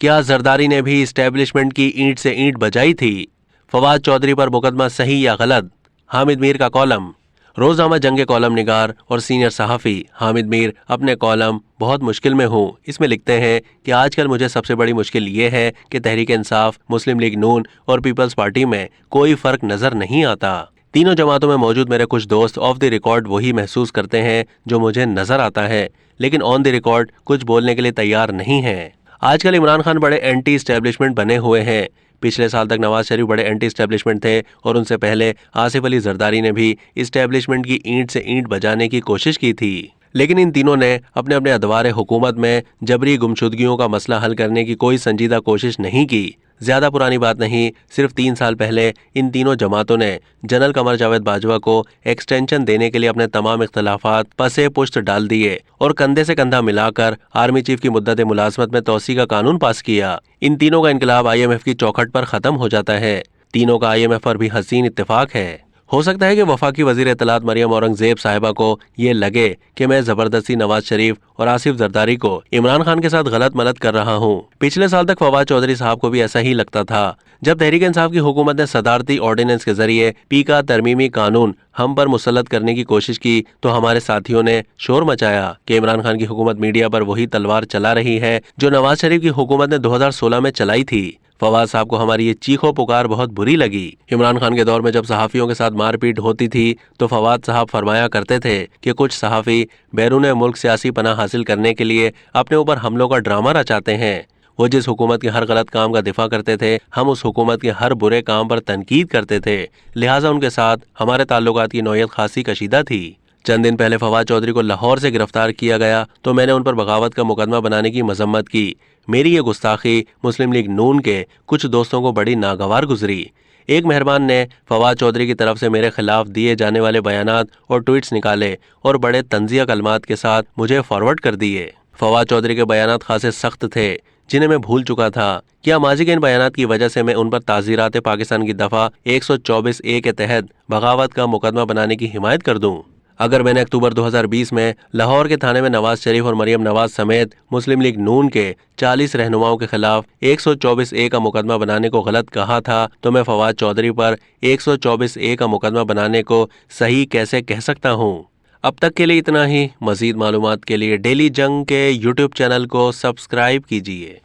क्या जरदारी ने भी इस्टेब्लिशमेंट की ईंट से ईंट बजाई थी? फवाद चौधरी पर मुकदमा सही या गलत? हामिद मीर का कॉलम। रोजनामा जंग के कॉलम निगार और सीनियर सहाफ़ी हामिद मीर अपने कॉलम बहुत मुश्किल में हूँ इसमें लिखते हैं कि आजकल मुझे सबसे बड़ी मुश्किल ये है कि तहरीक इंसाफ, मुस्लिम लीग नून और पीपल्स पार्टी में कोई फर्क नजर नहीं आता। तीनों जमातों में मौजूद मेरे कुछ दोस्त ऑफ द रिकॉर्ड वही महसूस करते हैं जो मुझे नजर आता है, लेकिन ऑन द रिकॉर्ड कुछ बोलने के लिए तैयार नहीं है। आजकल इमरान खान बड़े एंटी एस्टेब्लिशमेंट बने हुए हैं। पिछले साल तक नवाज शरीफ बड़े एंटी एस्टेब्लिशमेंट थे और उनसे पहले आसिफ अली जरदारी ने भी एस्टेब्लिशमेंट की ईंट से ईंट बजाने की कोशिश की थी, लेकिन इन तीनों ने अपने अपने अदवार हुकूमत में जबरी गुमशुदगियों का मसला हल करने की कोई संजीदा कोशिश नहीं की। ज्यादा पुरानी बात नहीं, सिर्फ 3 साल पहले इन तीनों जमातों ने जनरल कमर जावेद बाजवा को एक्सटेंशन देने के लिए अपने तमाम इख्तलाफात पसे पुश्त डाल दिए और कंधे से कंधा मिलाकर आर्मी चीफ की मुद्दत मुलाजमत में तोसी का कानून पास किया। इन तीनों का इनकलाब IMF की चौखट पर खत्म हो जाता है। तीनों का IMF पर भी हसीन इत्तेफाक है। हो सकता है कि वफाकी वजीर इत्तलात मरियम औरंगजेब साहिबा को ये लगे कि मैं जबरदस्ती नवाज शरीफ और आसिफ जरदारी को इमरान खान के साथ गलत मलत कर रहा हूँ। पिछले साल तक फवाद चौधरी साहब को भी ऐसा ही लगता था। जब तहरीक इंसाफ की हुकूमत ने सदारती ऑर्डिनेंस के जरिए पीका तरमीमी कानून हम पर मुसल्लत करने की कोशिश की तो हमारे साथियों ने शोर मचाया कि इमरान खान की हुकूमत मीडिया पर वही तलवार चला रही है जो नवाज शरीफ की हुकूमत ने 2016 में चलाई थी। फवाद साहब को हमारी ये चीखो पुकार बहुत बुरी लगी। इमरान खान के दौर में जब सहाफ़ियों के साथ मारपीट होती थी तो फवाद साहब फरमाया करते थे कि कुछ सहाफ़ी बैरून मुल्क सियासी पनाह हासिल करने के लिए अपने ऊपर हमलों का ड्रामा रचाते हैं। वो जिस हुकूमत के हर गलत काम का दिफा करते थे, हम उस हुकूमत के हर बुरे काम पर तनकीद करते थे, लिहाजा उनके साथ हमारे ताल्लुकात की नौयत खासी कशीदा थी। चंद दिन पहले फवाद चौधरी को लाहौर से गिरफ्तार किया गया तो मैंने उन पर बगावत का मुकदमा बनाने की मजम्मत की। मेरी ये गुस्ताखी मुस्लिम लीग नून के कुछ दोस्तों को बड़ी नागवार गुजरी। एक मेहरबान ने फवाद चौधरी की तरफ से मेरे खिलाफ दिए जाने वाले बयानात और ट्वीट्स निकाले और बड़े तंजिया कलमात के साथ मुझे फॉरवर्ड कर दिए। फवाद चौधरी के बयानात खासे सख्त थे जिन्हें मैं भूल चुका था। क्या माजी के इन बयानात की वजह से मैं उन पर ताज़ीरात पाकिस्तान की दफ़ा 124A के तहत बगावत का मुकदमा बनाने की हिमायत कर दूं? अगर मैंने अक्टूबर 2020 में लाहौर के थाने में नवाज शरीफ और मरियम नवाज समेत मुस्लिम लीग नून के 40 रहनुमाओं के खिलाफ 124A का मुकदमा बनाने को गलत कहा था तो मैं फवाद चौधरी पर 124A का मुकदमा बनाने को सही कैसे कह सकता हूँ? अब तक के लिए इतना ही। मजीद मालूमात के लिए डेली जंग के YouTube चैनल को सब्सक्राइब कीजिए।